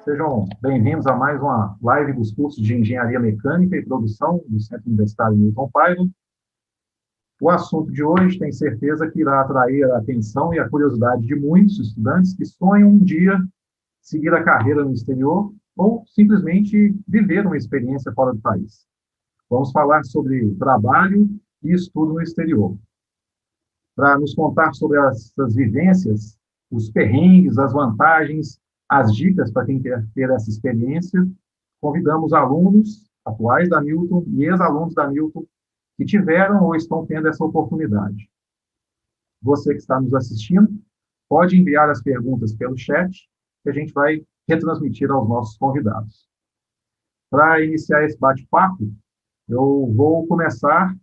Sejam bem-vindos a mais uma live dos cursos de Engenharia Mecânica e Produção do Centro Universitário Newton Paiva. O assunto de hoje, tenho certeza que irá atrair a atenção e a curiosidade de muitos estudantes que sonham um dia seguir a carreira no exterior ou simplesmente viver uma experiência fora do país. Vamos falar sobre trabalho e estudo no exterior. Para nos contar sobre essas vivências, os perrengues, as vantagens, as dicas para quem quer ter essa experiência, convidamos alunos atuais da Newton e ex-alunos da Newton que tiveram ou estão tendo essa oportunidade. Você que está nos assistindo, pode enviar as perguntas pelo chat, que a gente vai retransmitir aos nossos convidados. Para iniciar esse bate-papo, eu vou começar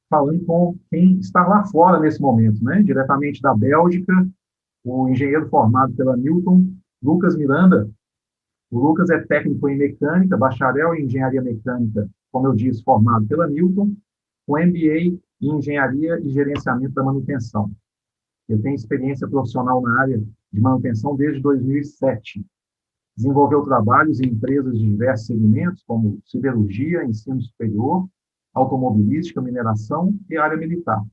falando com quem está lá fora nesse momento, né? Diretamente da Bélgica, o engenheiro formado pela Newton, Lucas Miranda. O Lucas é técnico em mecânica, bacharel em engenharia mecânica, como eu disse, formado pela Newton, com MBA em engenharia e gerenciamento da manutenção. Ele tem experiência profissional na área de manutenção desde 2007. Desenvolveu trabalhos em empresas de diversos segmentos, como siderurgia, ensino superior, automobilística, mineração e área militar.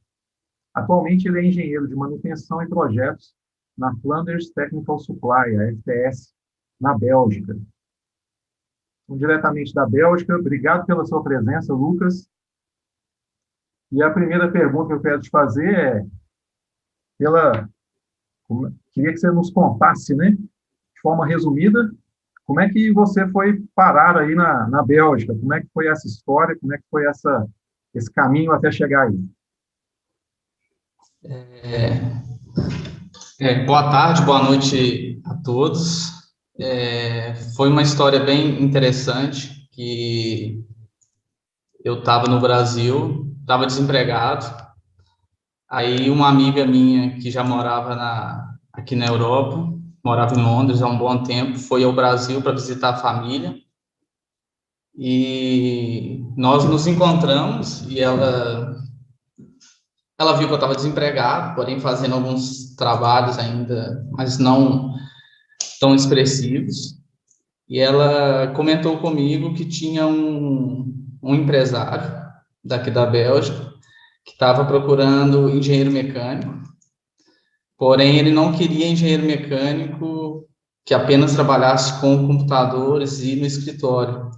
Atualmente, ele é engenheiro de manutenção e projetos na Flanders Technical Supply, a FTS, na Bélgica. Então, diretamente da Bélgica, obrigado pela sua presença, Lucas. E a primeira pergunta que eu quero te fazer é, queria que você nos contasse, né, de forma resumida, como é que você foi parar aí na Bélgica? Como é que foi essa história? Como é que foi esse caminho até chegar aí? Boa tarde, boa noite a todos. Foi uma história bem interessante, que eu estava no Brasil, estava desempregado, aí uma amiga minha que já morava aqui na Europa, morava em Londres há um bom tempo, foi ao Brasil para visitar a família, e nós nos encontramos, e ela viu que eu estava desempregado, porém fazendo alguns trabalhos ainda, mas não tão expressivos, e ela comentou comigo que tinha um empresário daqui da Bélgica que estava procurando engenheiro mecânico, porém ele não queria engenheiro mecânico que apenas trabalhasse com computadores e no escritório.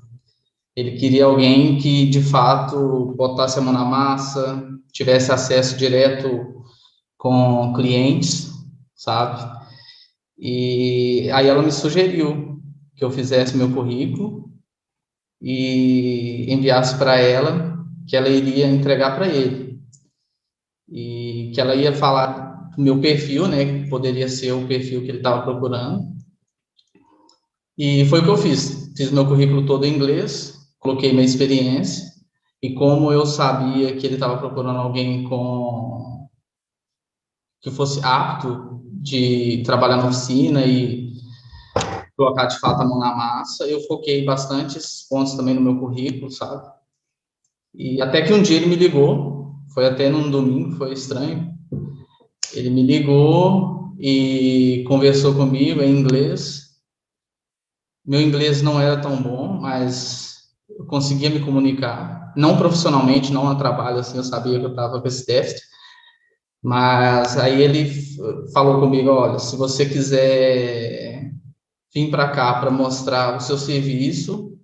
Ele queria alguém que, de fato, botasse a mão na massa, tivesse acesso direto com clientes, sabe? E aí ela me sugeriu que eu fizesse meu currículo e enviasse para ela, que ela iria entregar para ele. E que ela ia falar do meu perfil, né, que poderia ser o perfil que ele estava procurando. E foi o que eu fiz. Fiz meu currículo todo em inglês, coloquei minha experiência, e como eu sabia que ele estava procurando alguém que fosse apto de trabalhar na oficina e colocar de fato a mão na massa, eu foquei bastantes pontos também no meu currículo, sabe? E até que um dia ele me ligou, foi até num domingo, foi estranho. Ele me ligou e conversou comigo em inglês. Meu inglês não era tão bom, mas eu conseguia me comunicar. Não profissionalmente, não a trabalho, assim, eu sabia que eu estava com esse déficit. Mas aí ele falou comigo, olha, se você quiser vir para cá para mostrar o seu serviço,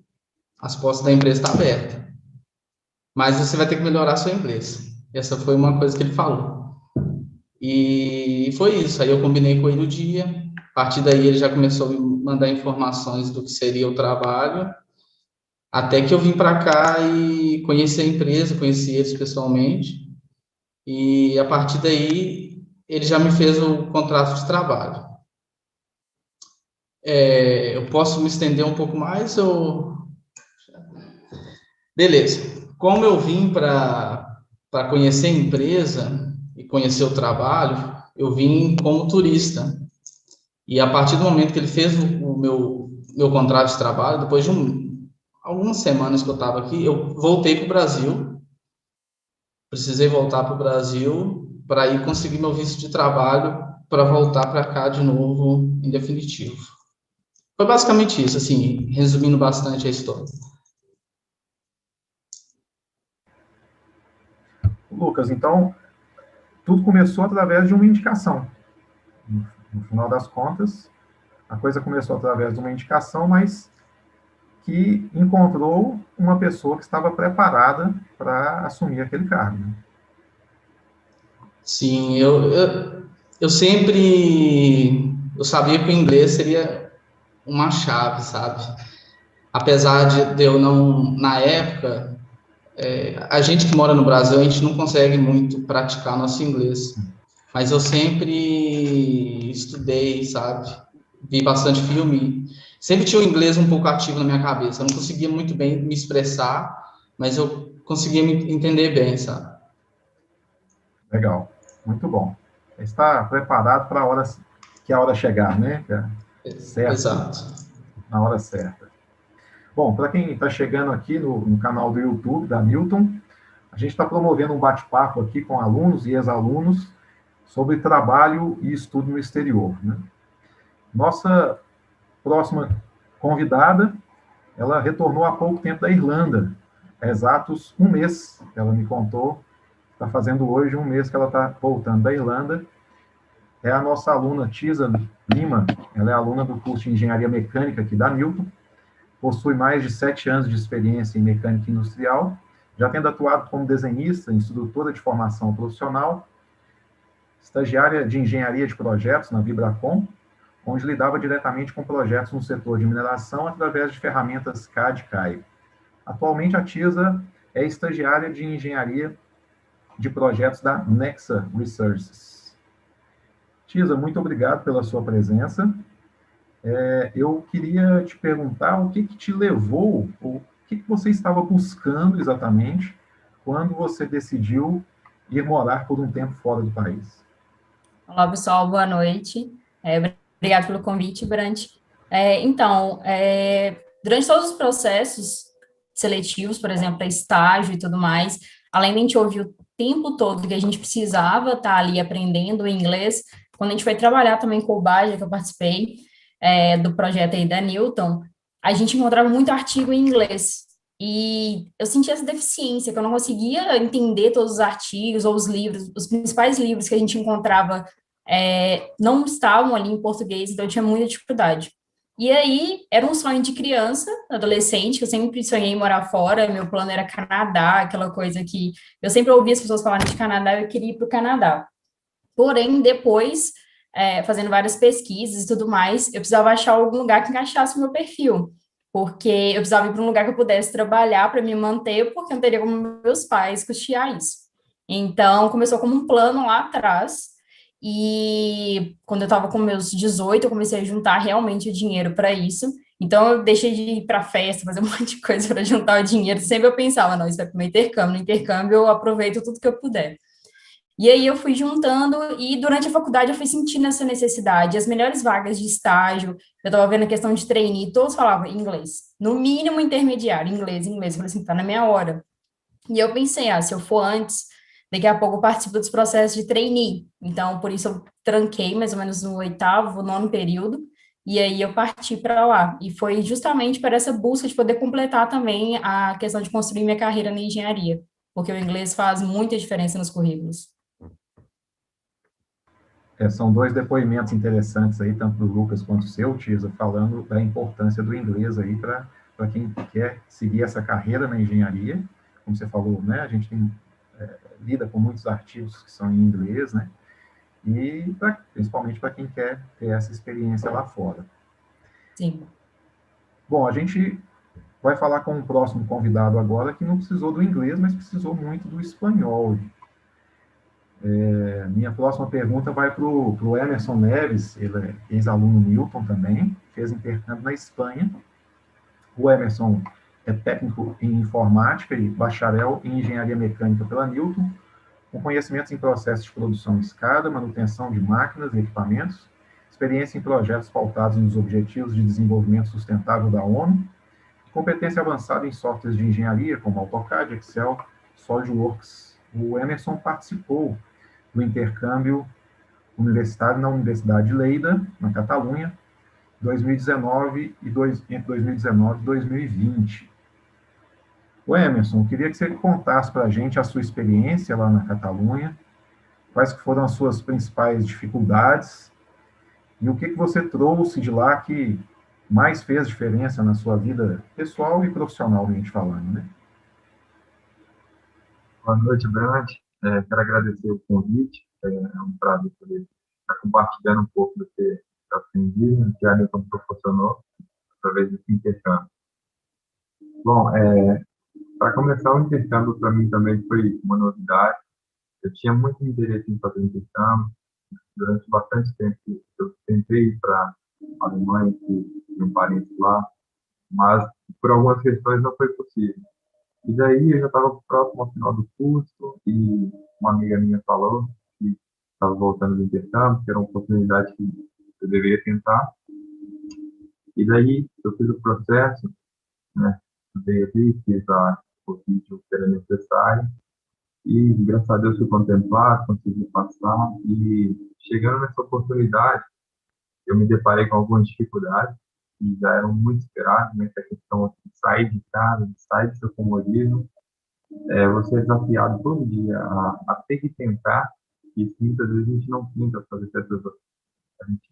as portas da empresa estão abertas. Mas você vai ter que melhorar seu inglês. Essa foi uma coisa que ele falou. E foi isso. Aí eu combinei com ele o dia. A partir daí ele já começou a me mandar informações do que seria o trabalho. Até que eu vim para cá e conheci a empresa, conheci eles pessoalmente. E a partir daí ele já me fez o contrato de trabalho. Eu posso me estender um pouco mais ou... Beleza. Como eu vim para conhecer a empresa e conhecer o trabalho, eu vim como turista. E a partir do momento que ele fez o meu contrato de trabalho, depois de algumas semanas que eu estava aqui, eu voltei para o Brasil. Precisei voltar para o Brasil para ir conseguir meu visto de trabalho para voltar para cá de novo em definitivo. Foi basicamente isso, assim, resumindo bastante a história. Lucas, então, tudo começou através de uma indicação. No final das contas, a coisa começou através de uma indicação, mas que encontrou uma pessoa que estava preparada para assumir aquele cargo. Né? Sim, eu sempre eu sabia que o inglês seria uma chave, sabe? Apesar de eu não, na época, a gente que mora no Brasil, a gente não consegue muito praticar nosso inglês. Mas eu sempre estudei, sabe? Vi bastante filme. Sempre tinha o inglês um pouco ativo na minha cabeça. Eu não conseguia muito bem me expressar, mas eu conseguia me entender bem, sabe? Legal, muito bom. Está preparado para a hora que a hora chegar, né? Certo, Exato. na hora certa. Bom, para quem está chegando aqui no canal do YouTube da Newton, a gente está promovendo um bate-papo aqui com alunos e ex-alunos sobre trabalho e estudo no exterior. Né? Nossa próxima convidada, ela retornou há pouco tempo da Irlanda, há exatos um mês, ela me contou, está fazendo hoje um mês que ela está voltando da Irlanda. É a nossa aluna Tisa Lima, ela é aluna do curso de Engenharia Mecânica aqui da Newton, possui mais de 7 anos de experiência em mecânica industrial, já tendo atuado como desenhista, instrutora de formação profissional, estagiária de engenharia de projetos na Vibracom, onde lidava diretamente com projetos no setor de mineração através de ferramentas CAD e CAI. Atualmente, a Tisa é estagiária de engenharia de projetos da Nexa Resources. Tisa, muito obrigado pela sua presença. Eu queria te perguntar o que te levou, o que você estava buscando exatamente quando você decidiu ir morar por um tempo fora do país. Olá, pessoal, boa noite. Obrigado pelo convite, Brant. Durante todos os processos seletivos, por exemplo, para estágio e tudo mais, além de a gente ouvir o tempo todo que a gente precisava estar ali aprendendo inglês, quando a gente foi trabalhar também com o Baja, que eu participei, do projeto aí da Newton, a gente encontrava muito artigo em inglês. E eu sentia essa deficiência, que eu não conseguia entender todos os artigos ou os livros, os principais livros que a gente encontrava não estavam ali em português, então eu tinha muita dificuldade. E aí, era um sonho de criança, adolescente, que eu sempre sonhei em morar fora, meu plano era Canadá, aquela coisa que eu sempre ouvia as pessoas falarem de Canadá, eu queria ir para o Canadá. Porém, depois, fazendo várias pesquisas e tudo mais, eu precisava achar algum lugar que encaixasse o meu perfil, porque eu precisava ir para um lugar que eu pudesse trabalhar para me manter, porque eu não teria como meus pais custear isso. Então, começou como um plano lá atrás, e quando eu estava com meus 18, eu comecei a juntar realmente o dinheiro para isso. Então, eu deixei de ir para festa, fazer um monte de coisa para juntar o dinheiro. Sempre eu pensava, não, isso vai para o meu intercâmbio. No intercâmbio, eu aproveito tudo que eu puder. E aí eu fui juntando e durante a faculdade eu fui sentindo essa necessidade. As melhores vagas de estágio, eu estava vendo a questão de trainee, todos falavam inglês. No mínimo intermediário, inglês, inglês. Eu falei assim, tá na minha hora. E eu pensei, se eu for antes, daqui a pouco eu participo dos processos de trainee. Então, por isso eu tranquei mais ou menos no oitavo, nono período. E aí eu parti para lá. E foi justamente para essa busca de poder completar também a questão de construir minha carreira na engenharia. Porque o inglês faz muita diferença nos currículos. São dois depoimentos interessantes aí, tanto do Lucas quanto do seu, Tisa, falando da importância do inglês aí para quem quer seguir essa carreira na engenharia. Como você falou, né, a gente lida com muitos artigos que são em inglês, né, e principalmente para quem quer ter essa experiência lá fora. Sim. Bom, a gente vai falar com o próximo convidado agora, que não precisou do inglês, mas precisou muito do espanhol. Minha próxima pergunta vai para o Emerson Neves, ele é ex-aluno Newton também, fez intercâmbio na Espanha. O Emerson é técnico em informática e bacharel em engenharia mecânica pela Newton, com conhecimentos em processos de produção em escada, manutenção de máquinas e equipamentos, experiência em projetos pautados nos Objetivos de Desenvolvimento Sustentável da ONU, competência avançada em softwares de engenharia, como AutoCAD, Excel, SolidWorks. O Emerson participou do intercâmbio universitário na Universidade de Lleida, na Catalunha, 2019 entre 2019 e 2020. O Emerson, eu queria que você contasse para a gente a sua experiência lá na Catalunha, quais que foram as suas principais dificuldades e o que você trouxe de lá que mais fez diferença na sua vida pessoal e profissionalmente falando, né? Boa noite, Brand. Quero agradecer o convite. É um prazer poder estar compartilhando um pouco do que eu aprendi, do que a Newton proporcionou através desse intercâmbio. Bom, para começar, o intercâmbio para mim também foi uma novidade. Eu tinha muito interesse em fazer intercâmbio. Durante bastante tempo, eu tentei ir para a Alemanha, que tinha um parente lá, mas por algumas questões não foi possível. E daí eu já estava próximo ao final do curso e uma amiga minha falou que estava voltando do intercâmbio, que era uma oportunidade que eu deveria tentar. E daí eu fiz o processo, né? Estudei ali, o vídeo que era necessário e, graças a Deus, fui contemplado, consegui passar. E chegando nessa oportunidade, eu me deparei com algumas dificuldades que já eram muito esperadas, né? Que é a questão de sair de casa, de sair do seu comodismo. Você é desafiado todo dia a ter que tentar, e muitas vezes a gente não tenta fazer certas coisas. A gente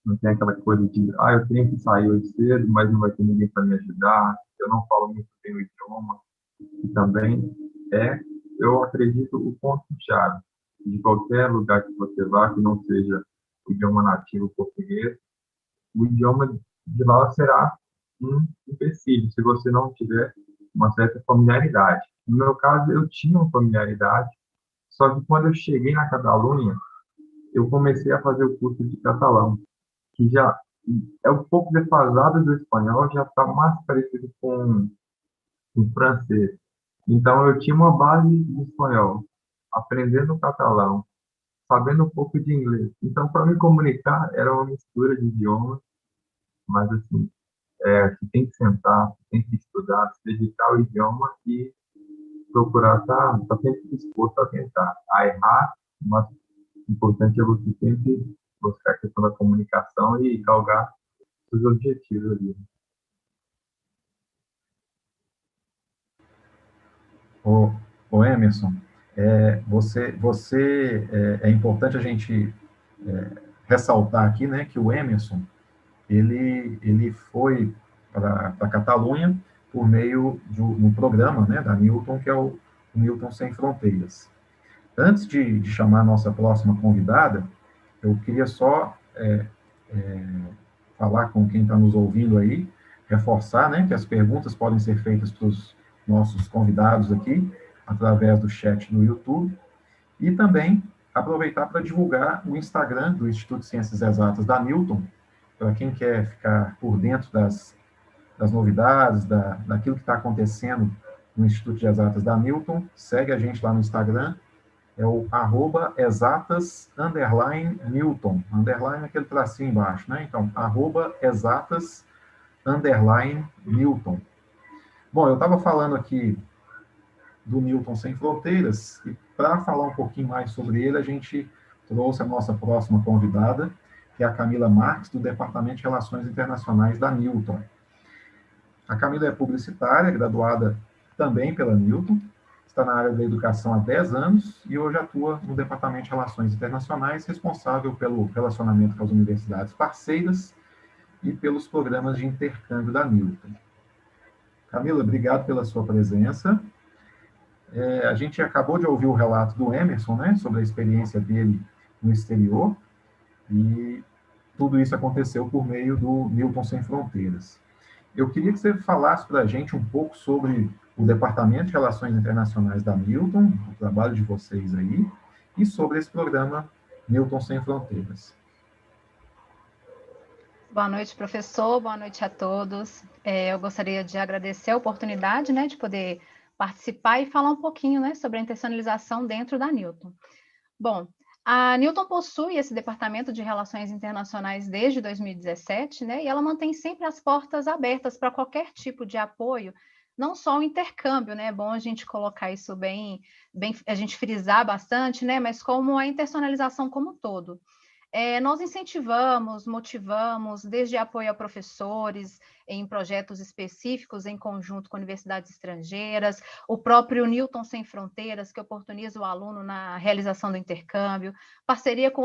não tem aquela coisa de, eu tenho que sair hoje cedo, mas não vai ter ninguém para me ajudar, eu não falo muito bem o idioma, e também é, eu acredito, o ponto-chave de qualquer lugar que você vá, que não seja o idioma nativo português, o idioma de lá será um empecilho, se você não tiver uma certa familiaridade. No meu caso, eu tinha uma familiaridade, só que quando eu cheguei na Catalunha, eu comecei a fazer o curso de catalão, que já é um pouco defasado do espanhol, já está mais parecido com o francês. Então, eu tinha uma base de espanhol, aprendendo catalão, sabendo um pouco de inglês. Então, para me comunicar, era uma mistura de idiomas, mas assim, você tem que sentar, tem que estudar, se dedicar ao idioma e procurar estar sempre disposto a tentar, a errar, mas o importante é você sempre buscar a questão da comunicação e galgar os objetivos ali. O Emerson, é importante a gente ressaltar aqui, né, que o Emerson, ele foi para a Catalunha por meio de um programa, né, da Newton, que é o Newton Sem Fronteiras. Antes de chamar a nossa próxima convidada, eu queria só falar com quem está nos ouvindo aí, reforçar, né, que as perguntas podem ser feitas para os nossos convidados aqui, através do chat do YouTube, e também aproveitar para divulgar o Instagram do Instituto de Ciências Exatas da Newton, para quem quer ficar por dentro das novidades, daquilo que está acontecendo no Instituto de Exatas da Newton, segue a gente lá no Instagram, é o @exatas_Newton, underline aquele tracinho embaixo, né? Então, @exatas_Newton. Bom, eu estava falando aqui do Newton Sem Fronteiras, e para falar um pouquinho mais sobre ele, a gente trouxe a nossa próxima convidada, que é a Camila Marques, do Departamento de Relações Internacionais da Newton. A Camila é publicitária, graduada também pela Newton, está na área da educação há 10 anos e hoje atua no Departamento de Relações Internacionais, responsável pelo relacionamento com as universidades parceiras e pelos programas de intercâmbio da Newton. Camila, obrigado pela sua presença. A gente acabou de ouvir o relato do Emerson, né, sobre a experiência dele no exterior, e tudo isso aconteceu por meio do Newton Sem Fronteiras. Eu queria que você falasse para a gente um pouco sobre o Departamento de Relações Internacionais da Newton, o trabalho de vocês aí, e sobre esse programa Newton Sem Fronteiras. Boa noite, professor. Boa noite a todos. Eu gostaria de agradecer a oportunidade, né, de poder participar e falar um pouquinho, né, sobre a internacionalização dentro da Newton. Bom, a Newton possui esse Departamento de Relações Internacionais desde 2017, né, e ela mantém sempre as portas abertas para qualquer tipo de apoio, não só o intercâmbio, né, é bom a gente colocar isso bem, a gente frisar bastante, né, mas como a internacionalização como um todo. Nós incentivamos, motivamos, desde apoio a professores em projetos específicos em conjunto com universidades estrangeiras, o próprio Newton Sem Fronteiras, que oportuniza o aluno na realização do intercâmbio, parceria com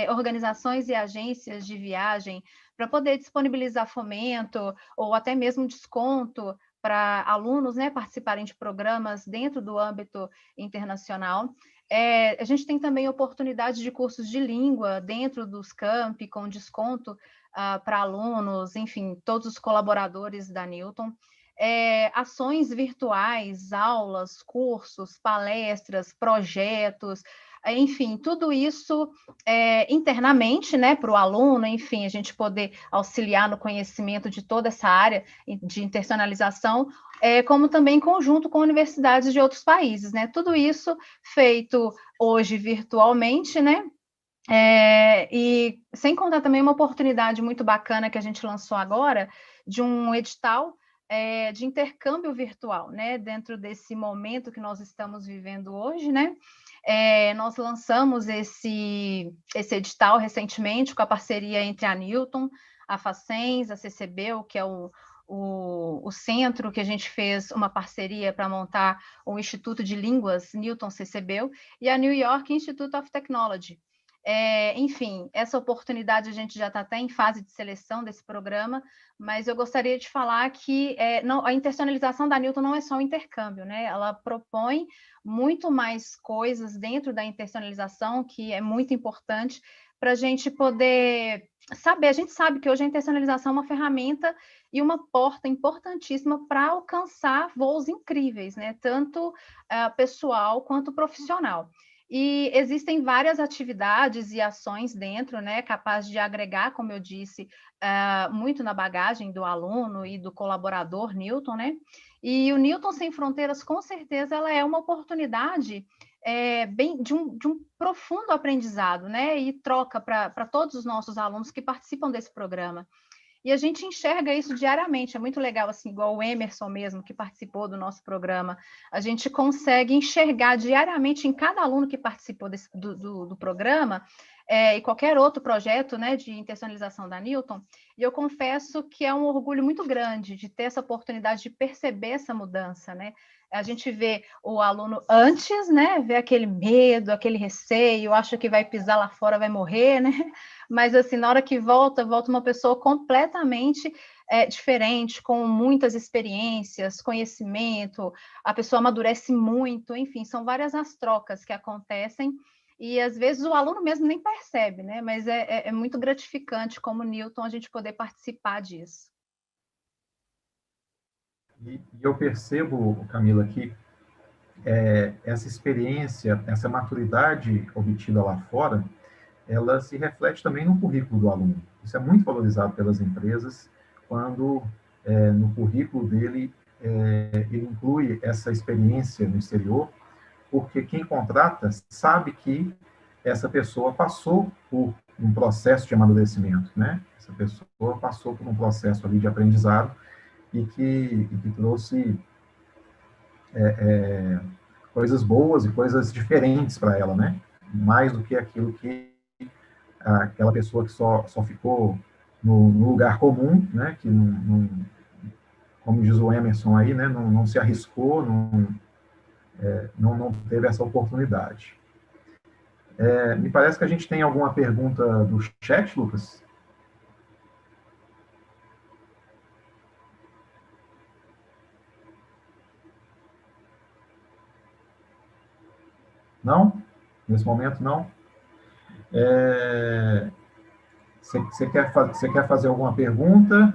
organizações e agências de viagem para poder disponibilizar fomento ou até mesmo desconto para alunos, né, participarem de programas dentro do âmbito internacional. A gente tem também oportunidade de cursos de língua dentro dos campi, com desconto para alunos, enfim, todos os colaboradores da Newton. Ações virtuais, aulas, cursos, palestras, projetos, enfim, tudo isso internamente, né, para o aluno, enfim, a gente poder auxiliar no conhecimento de toda essa área de internacionalização, como também em conjunto com universidades de outros países, né? Tudo isso feito hoje virtualmente, né? E sem contar também uma oportunidade muito bacana que a gente lançou agora, de um edital de intercâmbio virtual, né? Dentro desse momento que nós estamos vivendo hoje, né? Nós lançamos esse edital recentemente com a parceria entre a Newton, a Facens, a CCBio, que é o centro que a gente fez uma parceria para montar o Instituto de Línguas Newton CCBio e a New York Institute of Technology. Enfim, essa oportunidade a gente já está até em fase de seleção desse programa, mas eu gostaria de falar que a internacionalização da Newton não é só o intercâmbio, né? Ela propõe muito mais coisas dentro da internacionalização, que é muito importante para a gente poder saber. A gente sabe que hoje a internacionalização é uma ferramenta e uma porta importantíssima para alcançar voos incríveis, né? Tanto pessoal quanto profissional. E existem várias atividades e ações dentro, né, capazes de agregar, como eu disse, muito na bagagem do aluno e do colaborador Newton, né? E o Newton Sem Fronteiras, com certeza, ela é uma oportunidade de um profundo aprendizado, né? E troca para todos os nossos alunos que participam desse programa. E a gente enxerga isso diariamente, é muito legal, assim, igual o Emerson mesmo, que participou do nosso programa, a gente consegue enxergar diariamente em cada aluno que participou do programa, e qualquer outro projeto, né, de internacionalização da Newton, e eu confesso que é um orgulho muito grande de ter essa oportunidade de perceber essa mudança, né? A gente vê o aluno antes, né, vê aquele medo, aquele receio, acha que vai pisar lá fora, vai morrer, né? Mas, assim, na hora que volta uma pessoa completamente diferente, com muitas experiências, conhecimento, a pessoa amadurece muito, enfim, são várias as trocas que acontecem, e às vezes o aluno mesmo nem percebe, né? Mas é muito gratificante, como Newton, a gente poder participar disso. E eu percebo, Camila, que essa experiência, essa maturidade obtida lá fora, ela se reflete também no currículo do aluno. Isso é muito valorizado pelas empresas, quando no currículo dele ele inclui essa experiência no exterior, porque quem contrata sabe que essa pessoa passou por um processo de amadurecimento, né? Essa pessoa passou por um processo ali de aprendizado e que trouxe coisas boas e coisas diferentes para ela, né? Mais do que aquilo que aquela pessoa que só ficou no lugar comum, né? Que não, como diz o Emerson aí, né? Não se arriscou, não teve essa oportunidade. Me parece que a gente tem alguma pergunta do chat, Lucas? Não? Nesse momento, não? Você quer fazer alguma pergunta?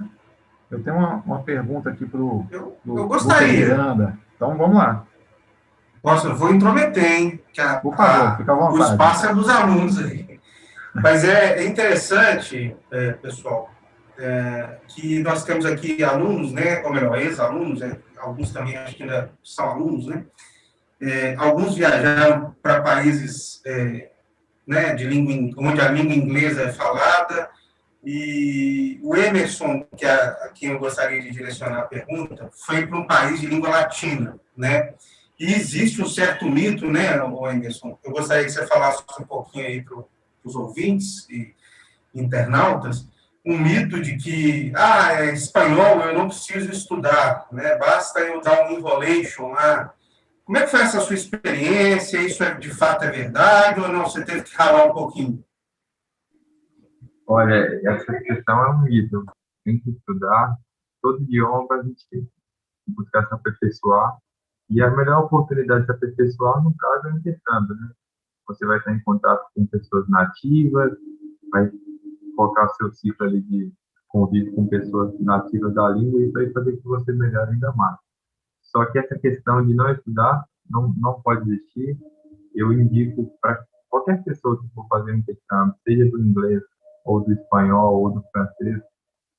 Eu tenho uma pergunta aqui para o eu gostaria. Miranda. Então, vamos lá. Nossa, eu vou intrometer, hein? Por favor, fica à vontade. O espaço é dos alunos aí. Mas é interessante, pessoal, que nós temos aqui alunos, né? Ou melhor, ex-alunos, alguns também acho que ainda são alunos, né? Alguns viajaram para países né, onde a língua inglesa é falada, e o Emerson, que a quem eu gostaria de direcionar a pergunta, foi para um país de língua latina, né? E existe um certo mito, né, Emerson? Eu gostaria que você falasse um pouquinho aí para os ouvintes e internautas, um mito de que, é espanhol, eu não preciso estudar, né? Basta eu dar um enrolation lá. Como é que foi essa sua experiência? Isso de fato é verdade ou não? Você teve que ralar um pouquinho? Olha, essa questão é um mito. Tem que estudar. Todo idioma a gente tem que buscar se aperfeiçoar. E a melhor oportunidade de se aperfeiçoar, no caso, é o intercâmbio, né? Você vai estar em contato com pessoas nativas, vai focar seu ciclo ali de convívio com pessoas nativas da língua e vai fazer com que você melhore ainda mais. Só que essa questão de não estudar não pode existir. Eu indico para qualquer pessoa que for fazer um intercâmbio, seja do inglês, ou do espanhol, ou do francês,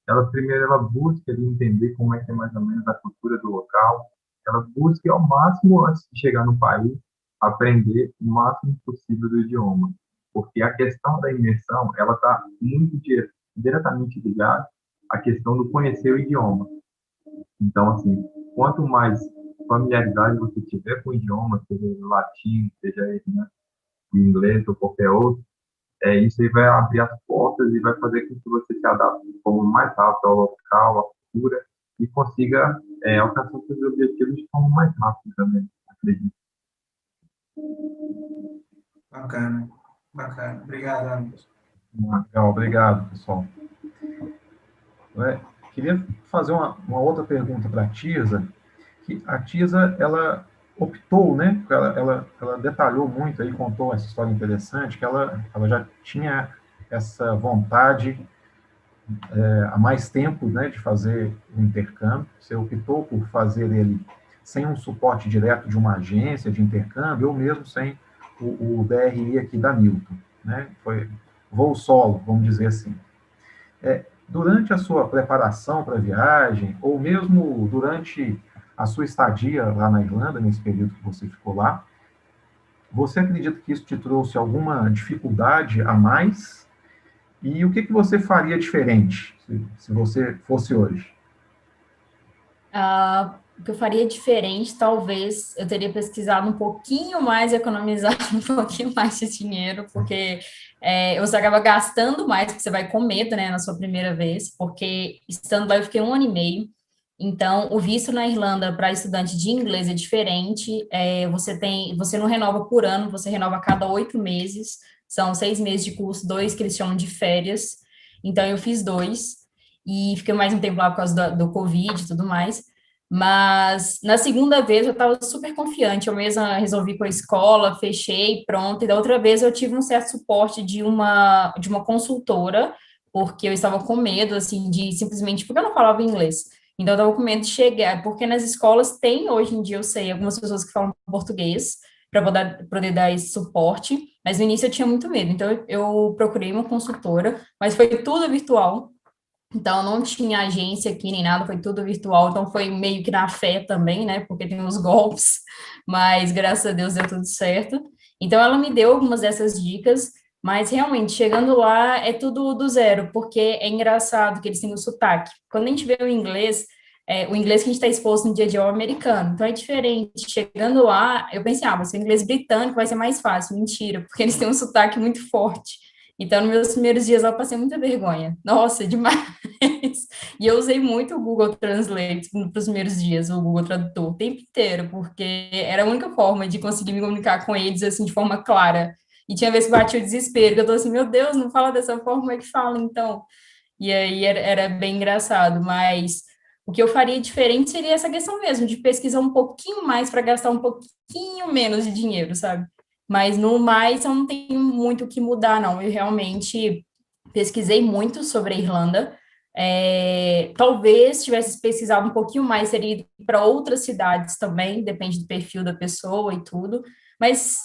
ela busca ali entender como é que é mais ou menos a cultura do local, ela busca ao máximo, antes de chegar no país, aprender o máximo possível do idioma. Porque a questão da imersão, ela está muito diretamente ligada à questão do conhecer o idioma. Então, assim, quanto mais familiaridade você tiver com o idioma, seja ele latim, seja ele, né, inglês ou qualquer outro, isso aí vai abrir as portas e vai fazer com que você se adapte de forma mais rápida ao local, à cultura, e consiga alcançar seus objetivos de forma mais rápida também, acredito. Bacana, bacana. Obrigado, Anderson. Legal, obrigado, pessoal. Queria fazer uma outra pergunta para a Tirza, que a Tirza, ela optou, né, ela detalhou muito aí, contou essa história interessante, que ela já tinha essa vontade há mais tempo, né, de fazer o intercâmbio. Você optou por fazer ele sem um suporte direto de uma agência de intercâmbio, ou mesmo sem o DRI aqui da Newton, né? Foi voo solo, vamos dizer assim. Durante a sua preparação para a viagem, ou mesmo durante a sua estadia lá na Irlanda, nesse período que você ficou lá, você acredita que isso te trouxe alguma dificuldade a mais? E o que você faria diferente se você fosse hoje? O que eu faria diferente, talvez eu teria pesquisado um pouquinho mais, economizado um pouquinho mais de dinheiro, porque você acaba gastando mais, porque você vai com medo, né, na sua primeira vez, porque estando lá eu fiquei 1 ano e meio, então o visto na Irlanda para estudante de inglês é diferente, você não renova por ano, você renova a cada 8 meses, são 6 meses de curso, 2 que eles chamam de férias, então eu fiz 2, e fiquei mais um tempo lá por causa do Covid e tudo mais. Mas na segunda vez eu estava super confiante, eu mesma resolvi com a escola, fechei, pronto. E da outra vez eu tive um certo suporte de uma consultora, porque eu estava com medo, assim, de simplesmente, porque eu não falava inglês. Então eu estava com medo de chegar, porque nas escolas tem, hoje em dia eu sei, algumas pessoas que falam português, para poder dar esse suporte, mas no início eu tinha muito medo. Então eu procurei uma consultora, mas foi tudo virtual. Então, não tinha agência aqui nem nada, foi tudo virtual, então foi meio que na fé também, né? Porque tem uns golpes, mas graças a Deus deu tudo certo. Então, ela me deu algumas dessas dicas, mas realmente, chegando lá, é tudo do zero, porque é engraçado que eles têm o sotaque. Quando a gente vê o inglês que a gente está exposto no dia a dia é o americano, então é diferente. Chegando lá, eu pensei, vai ser o inglês britânico, vai ser mais fácil. Mentira, porque eles têm um sotaque muito forte. Então, nos meus primeiros dias lá, eu passei muita vergonha. Nossa, demais. E eu usei muito o Google Translate nos primeiros dias, o Google Tradutor, o tempo inteiro, porque era a única forma de conseguir me comunicar com eles, assim, de forma clara. E tinha vezes que batia o desespero, que eu tô assim, meu Deus, não fala dessa forma, como é que fala, então? E aí era bem engraçado, mas o que eu faria diferente seria essa questão mesmo, de pesquisar um pouquinho mais para gastar um pouquinho menos de dinheiro, sabe? Mas no mais, eu não tenho muito o que mudar, não. Eu realmente pesquisei muito sobre a Irlanda. Talvez tivesse pesquisado um pouquinho mais, seria ido para outras cidades também, depende do perfil da pessoa e tudo. Mas,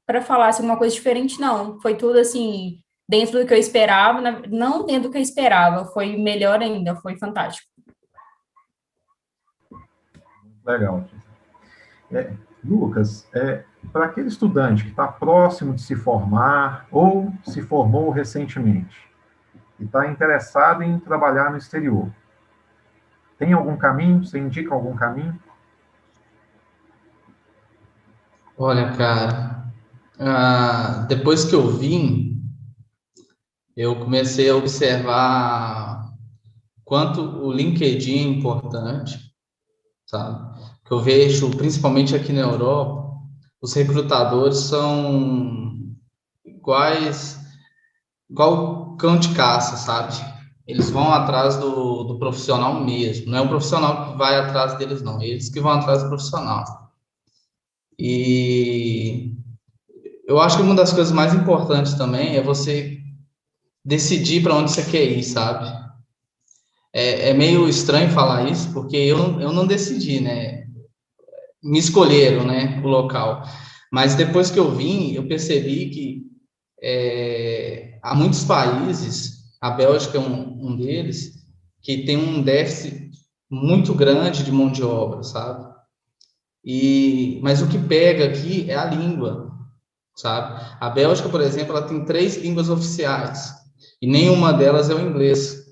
para falar assim, uma coisa diferente, não. Foi tudo assim, dentro do que eu esperava, não dentro do que eu esperava, foi melhor ainda, foi fantástico. Legal. Lucas, para aquele estudante que está próximo de se formar ou se formou recentemente e está interessado em trabalhar no exterior, tem algum caminho? Você indica algum caminho? Olha, cara, depois que eu vim, eu comecei a observar quanto o LinkedIn é importante, sabe? Que eu vejo, principalmente aqui na Europa, os recrutadores são igual cão de caça, sabe? Eles vão atrás do profissional mesmo. Não é o profissional que vai atrás deles, não. Eles que vão atrás do profissional. E eu acho que uma das coisas mais importantes também é você decidir para onde você quer ir, sabe? É meio estranho falar isso, porque eu não decidi, né? Me escolheram, né, o local. Mas depois que eu vim, eu percebi que há muitos países, a Bélgica é um deles, que tem um déficit muito grande de mão de obra, sabe? Mas o que pega aqui é a língua, sabe? A Bélgica, por exemplo, ela tem 3 línguas oficiais e nenhuma delas é o inglês,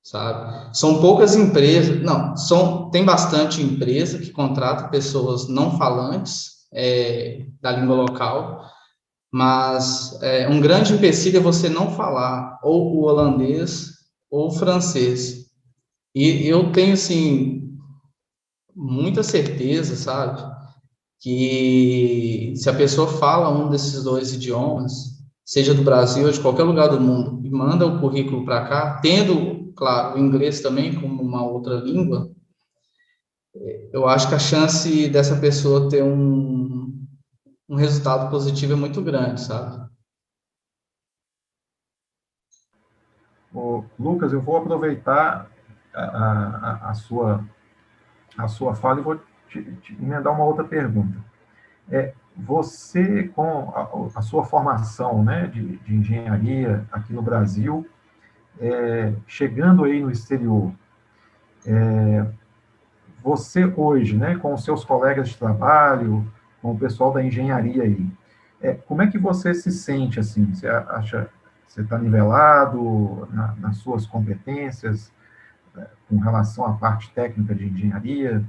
sabe? São poucas empresas, não, tem bastante empresa que contrata pessoas não falantes da língua local, mas um grande empecilho é você não falar ou o holandês ou o francês. E eu tenho, assim, muita certeza, sabe, que se a pessoa fala um desses 2 idiomas, seja do Brasil ou de qualquer lugar do mundo, e manda o currículo para cá, tendo, claro, o inglês também como uma outra língua, eu acho que a chance dessa pessoa ter um resultado positivo é muito grande, sabe? Lucas, eu vou aproveitar a sua fala e vou te emendar uma outra pergunta. Você, com a sua formação, né, de engenharia aqui no Brasil, chegando aí no exterior, você hoje, né, com os seus colegas de trabalho, com o pessoal da engenharia aí, como é que você se sente, assim? Você acha que você está nivelado nas suas competências, com relação à parte técnica de engenharia,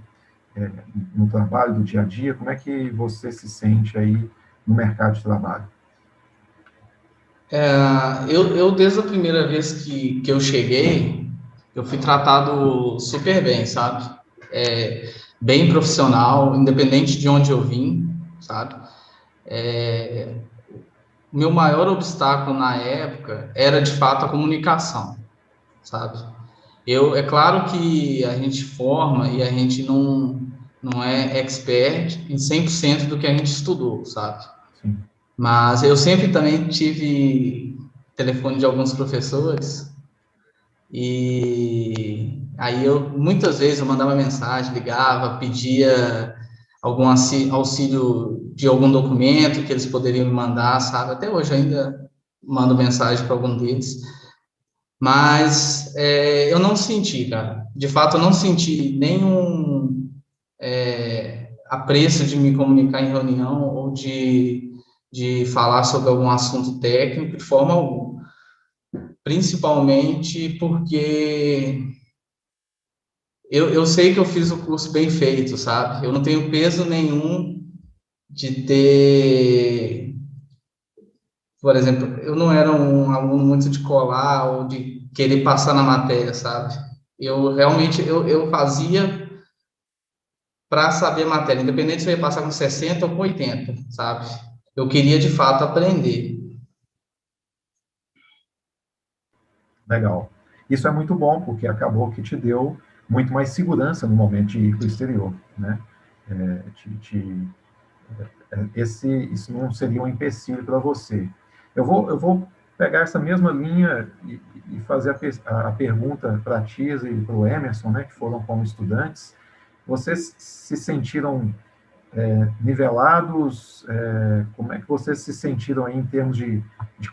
no trabalho do dia a dia? Como é que você se sente aí no mercado de trabalho? Eu desde a primeira vez que eu cheguei, eu fui tratado super bem, sabe? Bem profissional, independente de onde eu vim, sabe? O meu maior obstáculo na época era, de fato, a comunicação, sabe? É claro que a gente forma e a gente não é expert em 100% do que a gente estudou, sabe? Sim. Mas eu sempre também tive telefone de alguns professores e aí muitas vezes eu mandava mensagem, ligava, pedia algum auxílio de algum documento que eles poderiam me mandar, sabe? Até hoje eu ainda mando mensagem para algum deles. Mas eu não senti, cara. De fato, eu não senti nenhum apreço de me comunicar em reunião ou de falar sobre algum assunto técnico de forma alguma. Principalmente porque eu sei que eu fiz o curso bem feito, sabe? Eu não tenho peso nenhum de ter... Por exemplo, eu não era um aluno muito de colar ou de querer passar na matéria, sabe? Eu realmente eu fazia para saber a matéria, independente se eu ia passar com 60 ou com 80, sabe? Eu queria, de fato, aprender. Legal. Isso é muito bom, porque acabou que te deu muito mais segurança no momento de ir para o exterior, né? Isso não seria um empecilho para você. Eu vou pegar essa mesma linha e fazer a pergunta para a Tisa e para o Emerson, né, que foram como estudantes. Vocês se sentiram nivelados? Como é que vocês se sentiram aí em termos de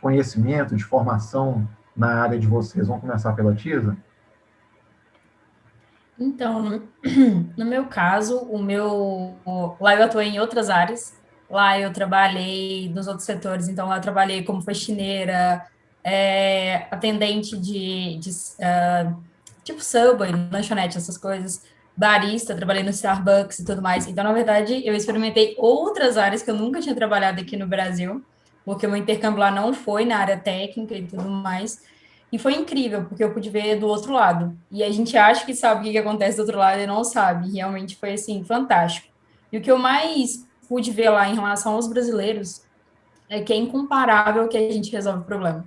conhecimento, de formação na área de vocês? Vamos começar pela Tisa? Então, no meu caso, lá eu atuei em outras áreas. Lá eu trabalhei nos outros setores, então lá eu trabalhei como faxineira, atendente tipo Subway, lanchonete, essas coisas, barista, trabalhei no Starbucks e tudo mais. Então, na verdade, eu experimentei outras áreas que eu nunca tinha trabalhado aqui no Brasil. porque o meu intercâmbio lá não foi na área técnica e tudo mais. E foi incrível, porque eu pude ver do outro lado. E a gente acha que sabe o que acontece do outro lado e não sabe. Realmente foi, assim, fantástico. E o que eu mais pude ver lá em relação aos brasileiros é que é incomparável que a gente resolve o problema.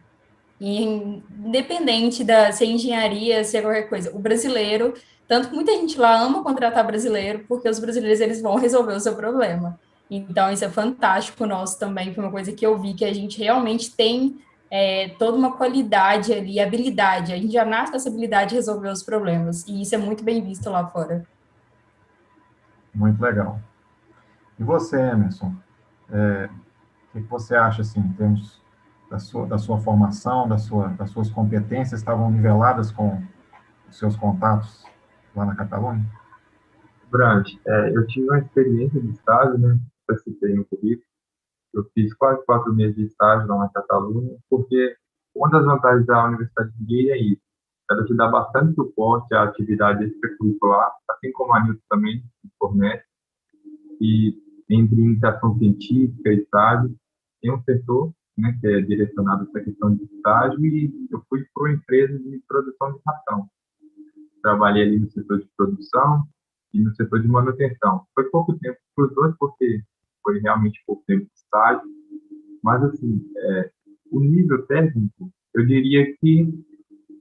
E independente se é engenharia, se é qualquer coisa, o brasileiro, tanto que muita gente lá ama contratar brasileiro, porque os brasileiros eles vão resolver o seu problema. Então, isso é fantástico nosso também, foi uma coisa que eu vi que a gente realmente tem toda uma qualidade ali, habilidade. A gente já nasce com essa habilidade de resolver os problemas, e isso é muito bem visto lá fora. Muito legal. E você, Emerson? O que você acha, assim, em termos da sua formação, das suas competências, estavam niveladas com os seus contatos lá na Catalunha? Brant, eu tive uma experiência de estágio, né? Eu citei no currículo. Eu fiz quase 4 meses de estágio lá na Catalunha, porque uma das vantagens da Universidade de Lleida é isso. Ela te dá bastante suporte à atividade extracurricular, assim como a Nilton também fornece. E entre iniciação científica e estágio, tem um setor, né, que é direcionado a essa questão de estágio, e eu fui para uma empresa de produção de ração. Trabalhei ali no setor de produção e no setor de manutenção. Foi pouco tempo para os dois, porque foi realmente pouco tempo de estágio, mas, assim, o nível técnico, eu diria que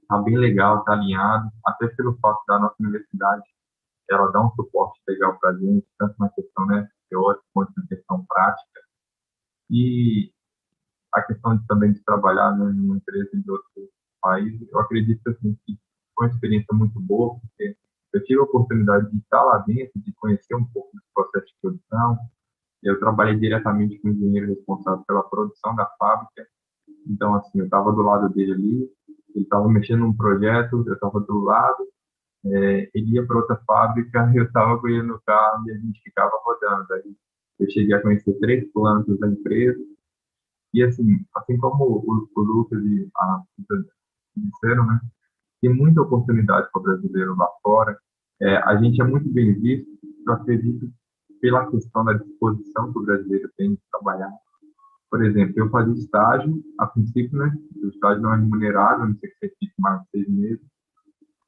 está bem legal, está alinhado, até pelo fato da nossa universidade, ela dá um suporte legal para a gente, tanto na questão, né, teórica quanto na questão prática. E a questão também de trabalhar, né, em uma empresa de outro país, eu acredito assim, que foi uma experiência muito boa, porque eu tive a oportunidade de estar lá dentro, de conhecer um pouco do processo de produção. Eu trabalhei diretamente com o engenheiro responsável pela produção da fábrica. Então, assim, eu estava do lado dele ali, ele estava mexendo num projeto, eu estava do lado, ele ia para outra fábrica, eu estava com ele no carro e a gente ficava rodando. Aí eu cheguei a conhecer 3 plantas da empresa. E, assim como o Lucas e a Rita disseram, né, tem muita oportunidade para o brasileiro lá fora. A gente é muito bem visto, eu acredito, pela questão da disposição que o brasileiro tem de trabalhar. Por exemplo, eu fazia estágio, a princípio, né, o estágio não é remunerado, não sei se você fica mais de 6 meses,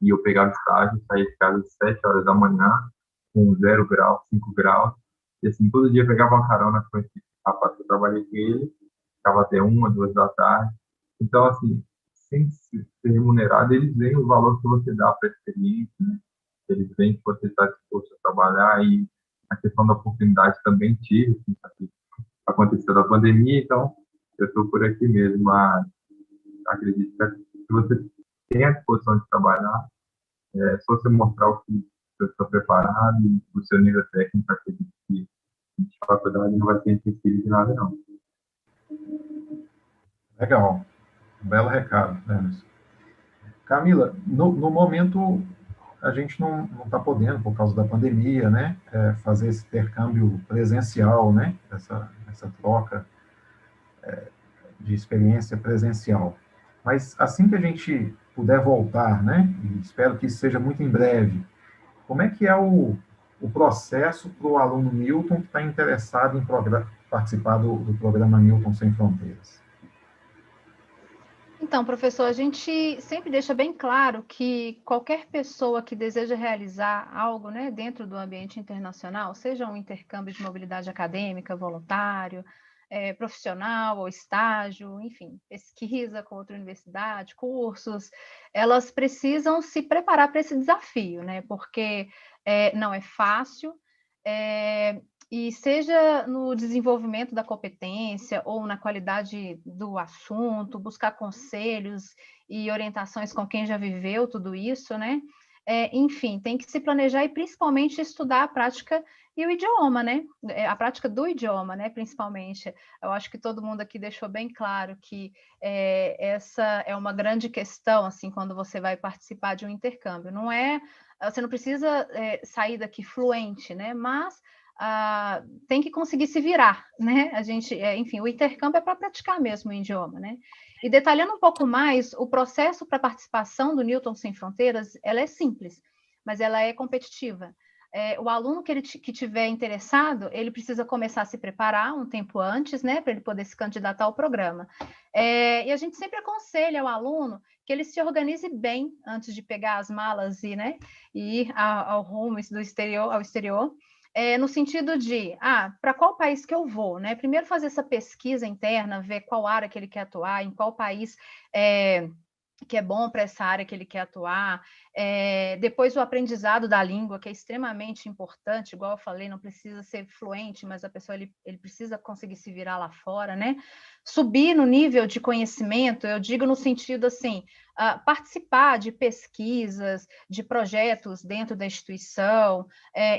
e eu pegava estágio, saía de casa às 7 horas da manhã, com 0 graus, 5 graus, e assim, todo dia eu pegava uma carona com esse rapaz que eu trabalhei com ele, ficava até 1, 2 da tarde. Então, assim, sem ser remunerado, eles veem o valor que você dá para a experiência, né? Eles veem que você está disposto a trabalhar, e a questão da oportunidade também tive, assim, aconteceu da pandemia, então eu estou por aqui mesmo, mas acredito que se você tem a disposição de trabalhar, é só você mostrar o que você está preparado e o seu nível técnico, acredito que de faculdade não vai ter empecilho de nada, não. Legal. Um belo recado, né, Emerson? Camila, no momento, a gente não está podendo, por causa da pandemia, né, fazer esse intercâmbio presencial, né, essa troca de experiência presencial. Mas assim que a gente puder voltar, né, e espero que isso seja muito em breve, como é que é o processo para o aluno Newton que está interessado em participar do programa Newton Sem Fronteiras? Então, professor, a gente sempre deixa bem claro que qualquer pessoa que deseja realizar algo, né, dentro do ambiente internacional, seja um intercâmbio de mobilidade acadêmica, voluntário, profissional ou estágio, enfim, pesquisa com outra universidade, cursos, elas precisam se preparar para esse desafio, né, porque não é fácil, e seja no desenvolvimento da competência ou na qualidade do assunto, buscar conselhos e orientações com quem já viveu tudo isso, né? Enfim, tem que se planejar e principalmente estudar a prática e o idioma, né? A prática do idioma, né? Principalmente. Eu acho que todo mundo aqui deixou bem claro que essa é uma grande questão, assim, quando você vai participar de um intercâmbio. Você não precisa sair daqui fluente, né? Mas tem que conseguir se virar, né? A gente, enfim, o intercâmbio é para praticar mesmo o idioma, né? E detalhando um pouco mais, o processo para participação do Newton Sem Fronteiras, ela é simples, mas ela é competitiva. O aluno que tiver interessado, ele precisa começar a se preparar um tempo antes, né, para ele poder se candidatar ao programa. E a gente sempre aconselha o aluno que ele se organize bem antes de pegar as malas e, né, e ir ao rumo ao exterior, no sentido de, para qual país que eu vou, né? Primeiro fazer essa pesquisa interna, ver qual área que ele quer atuar, em qual país que é bom para essa área que ele quer atuar. Depois o aprendizado da língua, que é extremamente importante, igual eu falei, não precisa ser fluente, mas a pessoa ele precisa conseguir se virar lá fora, né? Subir no nível de conhecimento, eu digo no sentido assim, participar de pesquisas, de projetos dentro da instituição,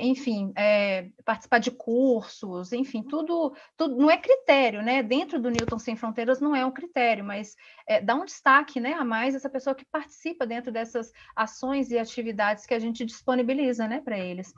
enfim, participar de cursos, enfim, tudo não é critério, né? Dentro do Newton Sem Fronteiras não é um critério, mas dá um destaque, né, a mais essa pessoa que participa dentro dessas ações e atividades que a gente disponibiliza, né, para eles.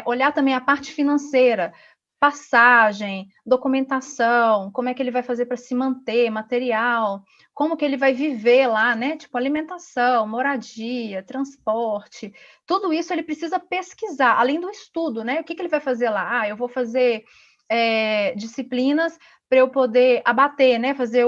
Olhar também a parte financeira, passagem, documentação, como é que ele vai fazer para se manter, material, como que ele vai viver lá, né? Tipo, alimentação, moradia, transporte, tudo isso ele precisa pesquisar, além do estudo, né? O que ele vai fazer lá? Eu vou fazer disciplinas para eu poder abater, né? Fazer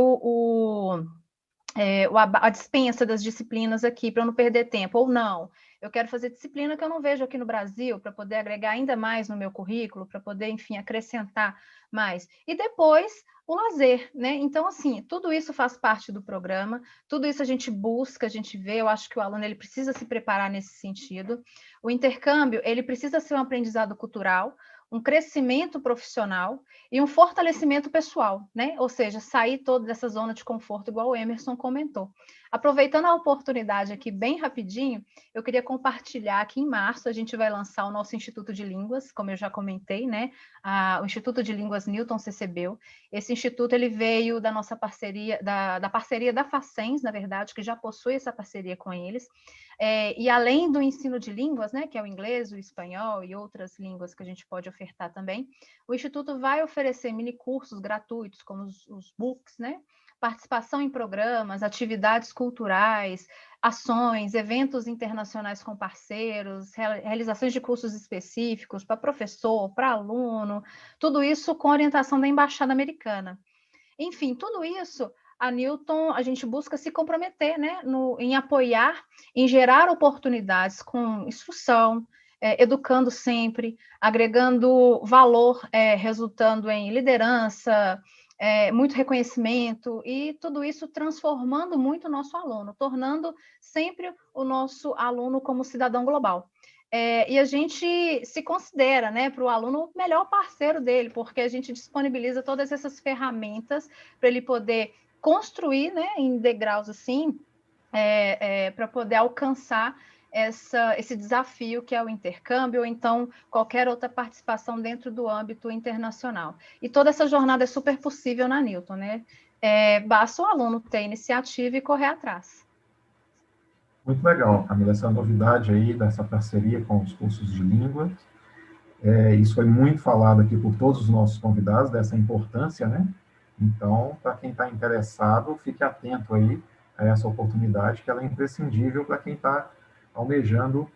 a dispensa das disciplinas aqui, para eu não perder tempo, ou não. Eu quero fazer disciplina que eu não vejo aqui no Brasil, para poder agregar ainda mais no meu currículo, para poder, enfim, acrescentar mais. E depois, o lazer, né? Então, assim, tudo isso faz parte do programa, tudo isso a gente busca, a gente vê, eu acho que o aluno ele precisa se preparar nesse sentido. O intercâmbio, ele precisa ser um aprendizado cultural, um crescimento profissional e um fortalecimento pessoal, né? Ou seja, sair toda dessa zona de conforto, igual o Emerson comentou. Aproveitando a oportunidade aqui, bem rapidinho, eu queria compartilhar que em março a gente vai lançar o nosso Instituto de Línguas, como eu já comentei, né? O Instituto de Línguas Newton CCBio. Esse instituto ele veio da nossa parceria, da parceria da Facens, na verdade, que já possui essa parceria com eles. E além do ensino de línguas, né, que é o inglês, o espanhol e outras línguas que a gente pode ofertar também, o Instituto vai oferecer mini cursos gratuitos, como os books, né? Participação em programas, atividades culturais, ações, eventos internacionais com parceiros, realizações de cursos específicos para professor, para aluno, tudo isso com orientação da Embaixada Americana. Enfim, tudo isso a Newton, a gente busca se comprometer, né, em apoiar, em gerar oportunidades com instrução, educando sempre, agregando valor, resultando em liderança, muito reconhecimento, e tudo isso transformando muito o nosso aluno, tornando sempre o nosso aluno como cidadão global. E a gente se considera, né, para o aluno o melhor parceiro dele, porque a gente disponibiliza todas essas ferramentas para ele poder construir, né, em degraus assim, para poder alcançar esse desafio que é o intercâmbio, ou então qualquer outra participação dentro do âmbito internacional. E toda essa jornada é super possível na Newton, né? Basta o aluno ter iniciativa e correr atrás. Muito legal, Camila, essa novidade aí dessa parceria com os cursos de língua. Isso foi muito falado aqui por todos os nossos convidados, dessa importância, né? Então, para quem está interessado, fique atento aí a essa oportunidade, que ela é imprescindível para quem está almejando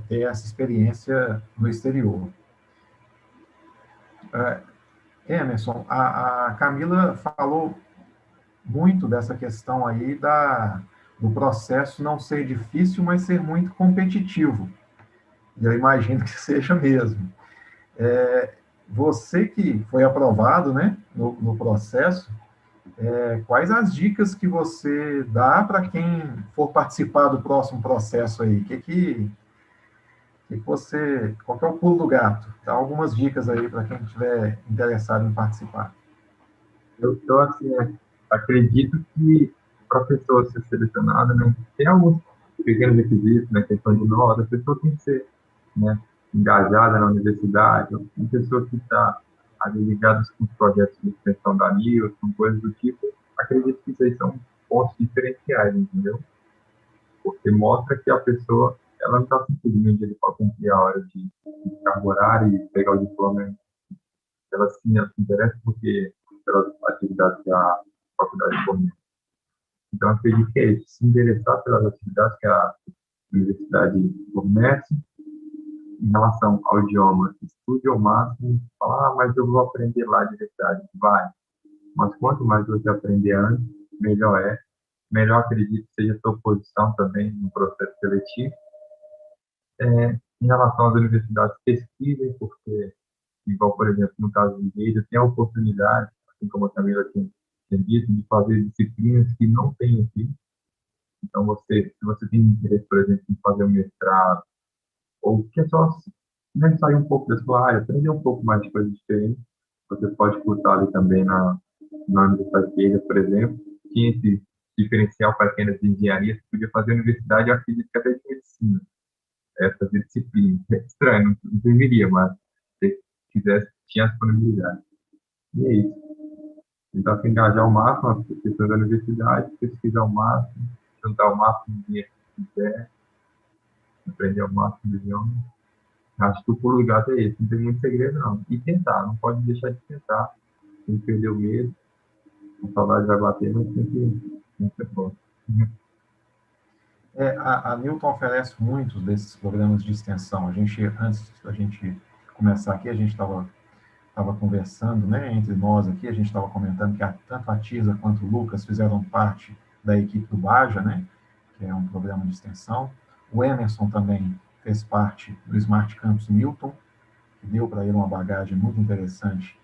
ter essa experiência no exterior. Emerson, a Camila falou muito dessa questão aí do processo não ser difícil, mas ser muito competitivo. E eu imagino que seja mesmo. Você que foi aprovado, né, no processo, quais as dicas que você dá para quem for participar do próximo processo aí? Qual que é o pulo do gato? Dá algumas dicas aí para quem estiver interessado em participar. Eu assim, acredito que para a pessoa ser selecionada, né, tem alguns pequenos requisitos, né, questão de nota, a pessoa tem que ser, né, engajada na universidade, uma pessoa que está ligada com os projetos de extensão da Newton, coisas do tipo. Acredito que isso aí são pontos diferenciais, entendeu? Porque mostra que a pessoa, ela não está simplesmente ali para cumprir a hora de ficar no horário e pegar o diploma. Ela se interessa porque pelas atividades da faculdade fornece. Então, acredito que é isso, se interessar pelas atividades que a universidade fornece, em relação ao idioma, estude ao máximo, falar, mas eu vou aprender lá de verdade, vai. Mas quanto mais você aprender antes, melhor é. Melhor, acredito, seja a sua posição também no processo seletivo. Em relação às universidades, pesquisem, porque, igual, por exemplo, no caso de Lleida, tem a oportunidade, assim como a Camila tinha dito, de fazer disciplinas que não tem aqui. Então, se você tem interesse, por exemplo, em fazer um mestrado, ou quer só sair um pouco da sua área, aprender um pouco mais de coisas diferentes, você pode cursar ali também na Universidade de Lleida, por exemplo, tinha esse diferencial para quem era de engenharia, você podia fazer universidade, eu acredito que até de medicina, fazer disciplina. É estranho, não deveria, mas se quisesse, tinha a disponibilidade. E é isso. Tentar se engajar ao máximo nas questões da universidade, pesquisar ao máximo, juntar o máximo de dinheiro que quiser, aprender ao máximo do idioma. Acho que o pulo do gato é esse, não tem muito segredo, não. E tentar, não pode deixar de tentar, sem perder o medo. A saudade vai bater, mas sempre é bom. A Newton oferece muitos desses programas de extensão. Antes da gente começar aqui, a gente estava conversando, né, entre nós aqui, a gente estava comentando que tanto a Tisa quanto o Lucas fizeram parte da equipe do Baja, né, que é um programa de extensão. O Emerson também fez parte do Smart Campus Newton, que deu para ele uma bagagem muito interessante.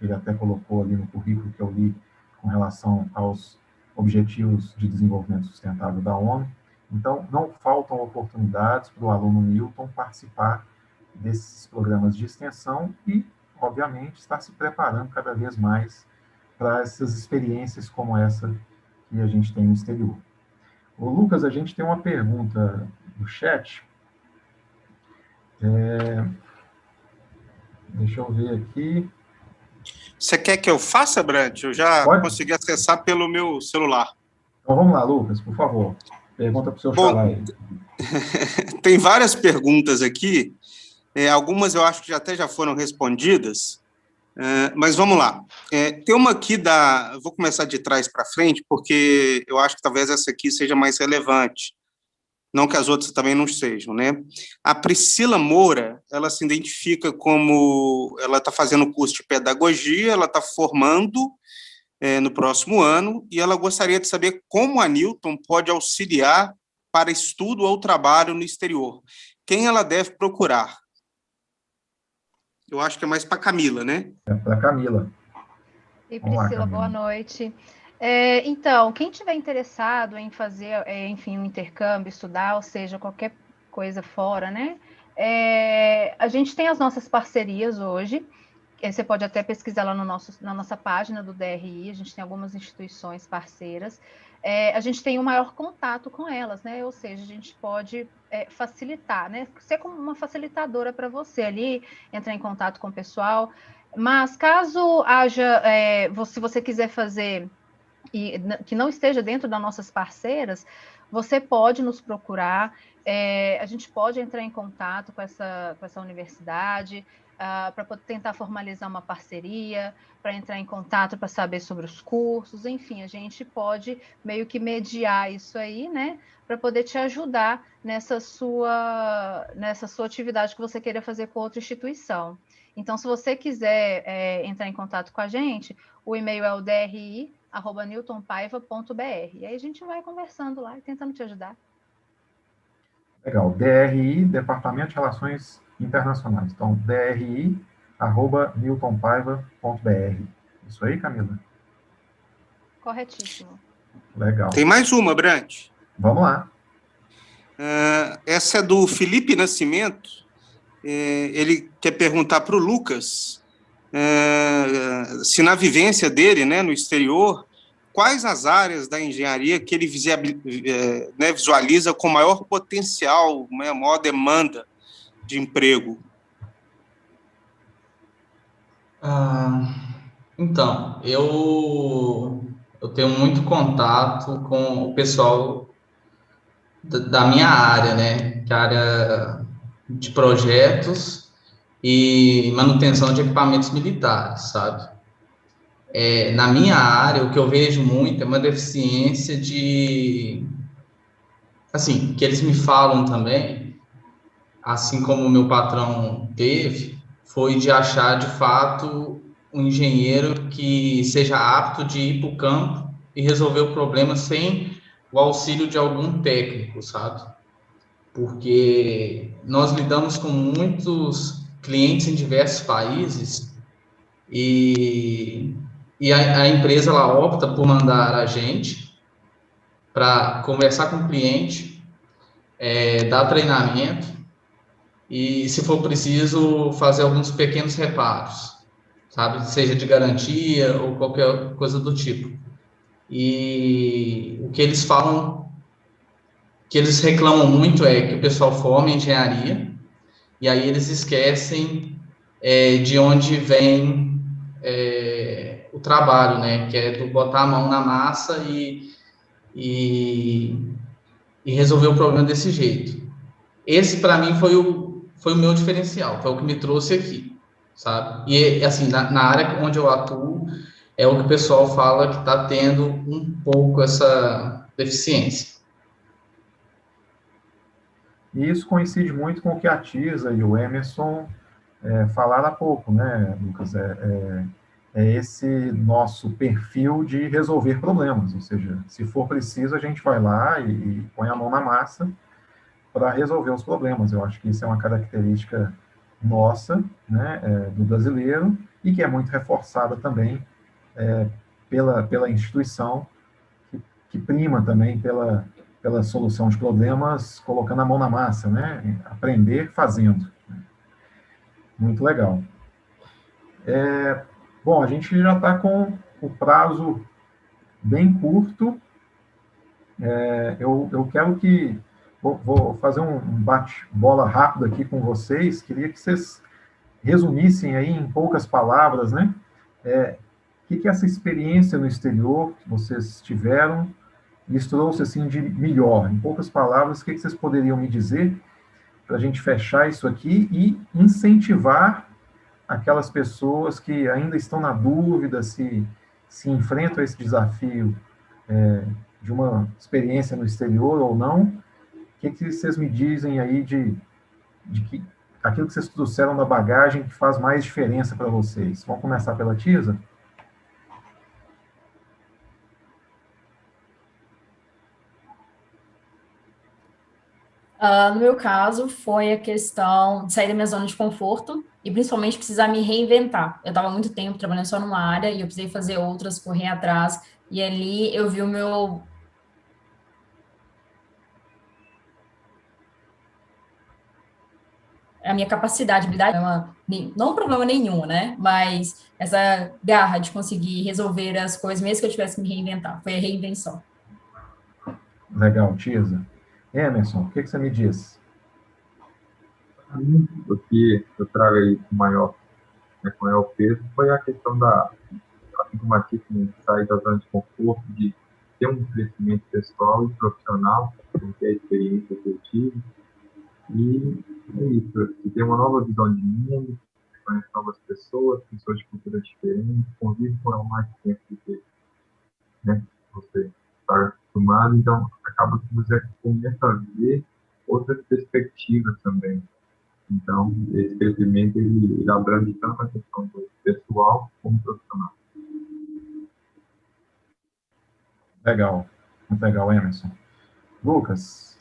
Ele até colocou ali no currículo que eu li com relação aos Objetivos de Desenvolvimento Sustentável da ONU. Então, não faltam oportunidades para o aluno Newton participar desses programas de extensão e, obviamente, estar se preparando cada vez mais para essas experiências como essa que a gente tem no exterior. O Lucas, a gente tem uma pergunta no chat. Deixa eu ver aqui. Você quer que eu faça, Brant? Eu já consegui acessar pelo meu celular. Então vamos lá, Lucas, por favor. Pergunta para o seu xalá aí. Tem várias perguntas aqui. Algumas eu acho que até já foram respondidas. Mas vamos lá. Tem uma aqui vou começar de trás para frente, porque eu acho que talvez essa aqui seja mais relevante. Não que as outras também não sejam, né? A Priscila Moura, ela se identifica como... Ela está fazendo o curso de pedagogia, ela está formando no próximo ano, e ela gostaria de saber como a Newton pode auxiliar para estudo ou trabalho no exterior. Quem ela deve procurar? Eu acho que é mais para a Camila, né? É para a Camila. E Priscila, boa noite. Então, quem tiver interessado em fazer, enfim, um intercâmbio, estudar, ou seja, qualquer coisa fora, né? A gente tem as nossas parcerias hoje. Você pode até pesquisar lá na nossa página do DRI, a gente tem algumas instituições parceiras. A gente tem um maior contato com elas, né? Ou seja, a gente pode facilitar, né? Ser como uma facilitadora para você ali, entrar em contato com o pessoal. Mas caso haja, se você quiser fazer e que não esteja dentro das nossas parceiras, você pode nos procurar, a gente pode entrar em contato com essa universidade, para tentar formalizar uma parceria, para entrar em contato para saber sobre os cursos, enfim, a gente pode meio que mediar isso aí, né, para poder te ajudar nessa sua atividade que você queira fazer com outra instituição. Então, se você quiser entrar em contato com a gente, o e-mail é o dri@newtonpaiva.br, e aí a gente vai conversando lá e tentando te ajudar. Legal, DRI, Departamento de Relações Internacionais. Então, dri@newtonpaiva.br. Isso aí, Camila? Corretíssimo. Legal. Tem mais uma, Brant. Vamos lá. Essa é do Felipe Nascimento. Ele quer perguntar para o Lucas se na vivência dele, né, no exterior, quais as áreas da engenharia que ele visualiza com maior potencial, maior demanda de emprego? Então, eu tenho muito contato com o pessoal da minha área, né? Que é a área de projetos e manutenção de equipamentos militares, sabe? Na minha área, o que eu vejo muito é uma deficiência de... Assim, que eles me falam também, assim como o meu patrão teve, foi de achar, de fato, um engenheiro que seja apto de ir para o campo e resolver o problema sem o auxílio de algum técnico, sabe? Porque nós lidamos com muitos clientes em diversos países e, a empresa ela opta por mandar a gente para conversar com o cliente, dar treinamento e, se for preciso, fazer alguns pequenos reparos, sabe? Seja de garantia ou qualquer coisa do tipo. E o que eles falam, que eles reclamam muito é que o pessoal forma em engenharia e aí eles esquecem de onde vem o trabalho, né? Que é do botar a mão na massa e resolver o problema desse jeito. Esse, para mim, foi o meu diferencial, foi o que me trouxe aqui, sabe? E, assim, na área onde eu atuo, é o que o pessoal fala que está tendo um pouco essa deficiência. E isso coincide muito com o que a Tisa e o Emerson falaram há pouco, né, Lucas? É esse nosso perfil de resolver problemas, ou seja, se for preciso, a gente vai lá e põe a mão na massa para resolver os problemas. Eu acho que isso é uma característica nossa, né, do brasileiro, e que é muito reforçada também pela instituição, que prima também pela solução de problemas, colocando a mão na massa, né, aprender fazendo. Muito legal. Bom, a gente já está com o prazo bem curto. Eu quero que... Vou fazer um bate-bola rápido aqui com vocês. Queria que vocês resumissem aí em poucas palavras, né? O que essa experiência no exterior que vocês tiveram lhes trouxe assim de melhor? Em poucas palavras, o que vocês poderiam me dizer para a gente fechar isso aqui e incentivar aquelas pessoas que ainda estão na dúvida se enfrentam esse desafio de uma experiência no exterior ou não? O que vocês me dizem aí de que aquilo que vocês trouxeram da bagagem que faz mais diferença para vocês? Vamos começar pela Tisa? No meu caso, foi a questão de sair da minha zona de conforto e principalmente precisar me reinventar. Eu estava muito tempo trabalhando só numa área e eu precisei fazer outras, correr atrás, e ali eu vi a minha capacidade, habilidade, não problema nenhum, né? Mas essa garra de conseguir resolver as coisas, mesmo que eu tivesse que me reinventar. Foi a reinvenção. Legal, Tisa. Emerson, o que você me diz? O que eu trago aí com maior peso foi a questão assim como a Tisa, sair da zona de conforto, de ter um crescimento pessoal e profissional, com a experiência que eu tive. E é isso, você tem uma nova visão de mundo, conhece novas pessoas de cultura diferente, convive com ela mais tempo do que, né, você está acostumado, então acaba que você começa a ver outras perspectivas também. Então, esse crescimento, ele abrange tanto a questão do pessoal como profissional. Legal, muito legal, Emerson. Lucas,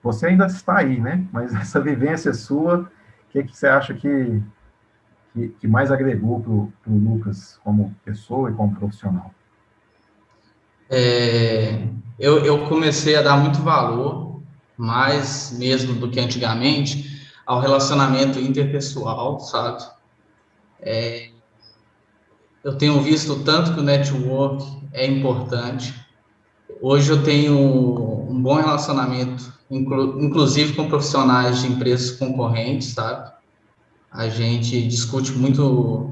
você ainda está aí, né? Mas essa vivência sua, o que você acha que mais agregou para o Lucas como pessoa e como profissional? Eu comecei a dar muito valor, mais mesmo do que antigamente, ao relacionamento interpessoal, sabe? Eu tenho visto tanto que o network é importante. Hoje eu tenho um bom relacionamento, inclusive com profissionais de empresas concorrentes, sabe? A gente discute muito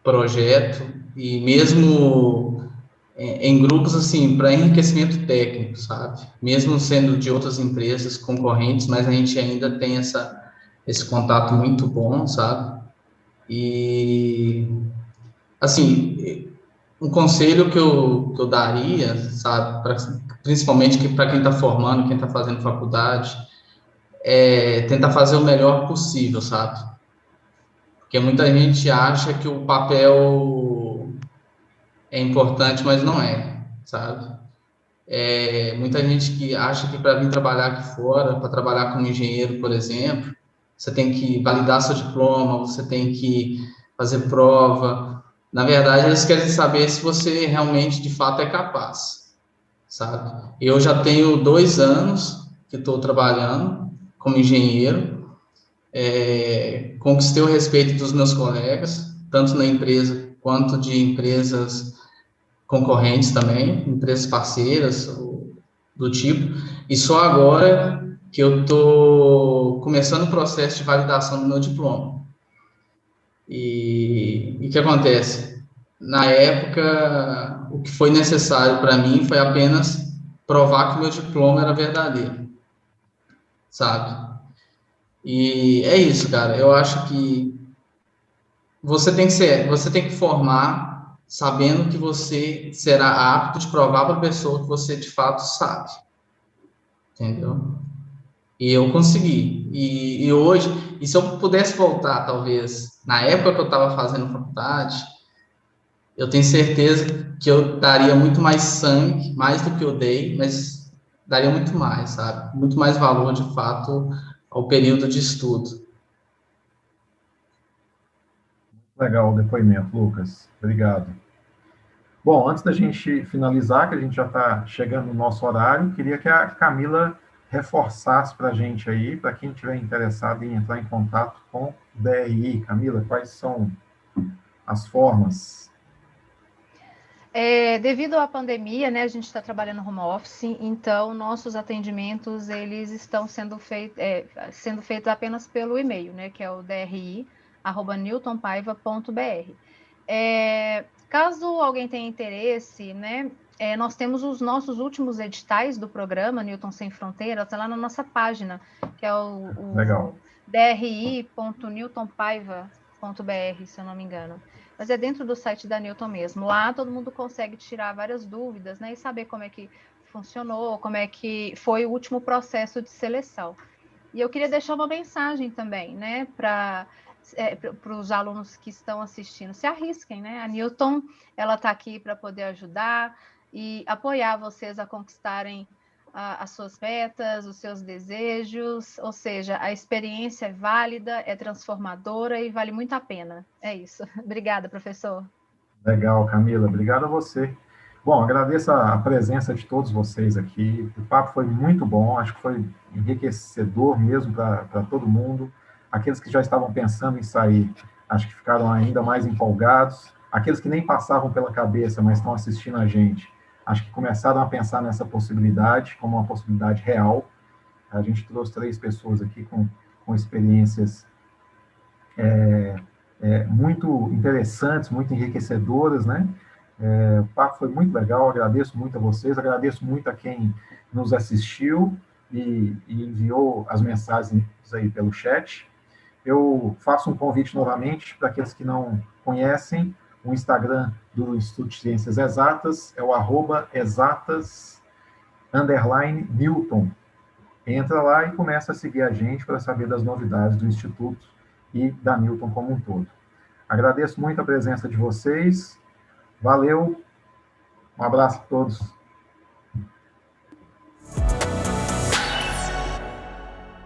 projeto e mesmo em grupos assim para enriquecimento técnico, sabe? Mesmo sendo de outras empresas concorrentes, mas a gente ainda tem esse contato muito bom, sabe? E assim, um conselho que eu daria, sabe, principalmente para quem está formando, quem está fazendo faculdade, tentar fazer o melhor possível, sabe? Porque muita gente acha que o papel é importante, mas não é, sabe? Muita gente que acha que para vir trabalhar aqui fora, para trabalhar como engenheiro, por exemplo, você tem que validar seu diploma, você tem que fazer prova. Na verdade, eles querem saber se você realmente, de fato, é capaz, sabe? Eu já tenho 2 anos que estou trabalhando como engenheiro, conquistei o respeito dos meus colegas, tanto na empresa quanto de empresas concorrentes também, empresas parceiras do tipo, e só agora que eu estou começando o processo de validação do meu diploma. E o que acontece? Na época, o que foi necessário para mim foi apenas provar que o meu diploma era verdadeiro, sabe? E é isso, cara. Eu acho que você tem que formar sabendo que você será apto de provar para a pessoa que você de fato sabe, entendeu? E eu consegui. E hoje, e se eu pudesse voltar, talvez, na época que eu estava fazendo faculdade, eu tenho certeza que eu daria muito mais sangue, mais do que eu dei, mas daria muito mais, sabe? Muito mais valor, de fato, ao período de estudo. Legal o depoimento, Lucas. Obrigado. Bom, antes da gente finalizar, que a gente já está chegando no nosso horário, queria que a Camila reforçasse para a gente aí, para quem estiver interessado em entrar em contato com o DRI. Camila, quais são as formas? Devido à pandemia, né, a gente está trabalhando home office, então nossos atendimentos eles estão sendo feitos apenas pelo e-mail, né, que é o dri@newtonpaiva.br. Caso alguém tenha interesse, né, nós temos os nossos últimos editais do programa Newton Sem Fronteiras, tá lá na nossa página, que é o dri.newtonpaiva.br, se eu não me engano. Mas é dentro do site da Newton mesmo. Lá todo mundo consegue tirar várias dúvidas, né, e saber como é que funcionou, como é que foi o último processo de seleção. E eu queria deixar uma mensagem também, né, para os alunos que estão assistindo, se arrisquem, né? A Newton, ela está aqui para poder ajudar e apoiar vocês a conquistarem as suas metas, os seus desejos, ou seja, a experiência é válida, é transformadora e vale muito a pena. É isso. Obrigada, professor. Legal, Camila. Obrigado a você. Bom, agradeço a presença de todos vocês aqui. O papo foi muito bom, acho que foi enriquecedor mesmo para todo mundo. Aqueles que já estavam pensando em sair, acho que ficaram ainda mais empolgados. Aqueles que nem passavam pela cabeça, mas estão assistindo a gente, acho que começaram a pensar nessa possibilidade como uma possibilidade real. A gente trouxe 3 pessoas aqui com experiências muito interessantes, muito enriquecedoras, né? O papo foi muito legal, agradeço muito a vocês, agradeço muito a quem nos assistiu e enviou as mensagens aí pelo chat. Eu faço um convite novamente para aqueles que não conhecem, o Instagram do Instituto de Ciências Exatas é o @exatas_Newton. Entra lá e começa a seguir a gente para saber das novidades do Instituto e da Newton como um todo. Agradeço muito a presença de vocês. Valeu. Um abraço a todos.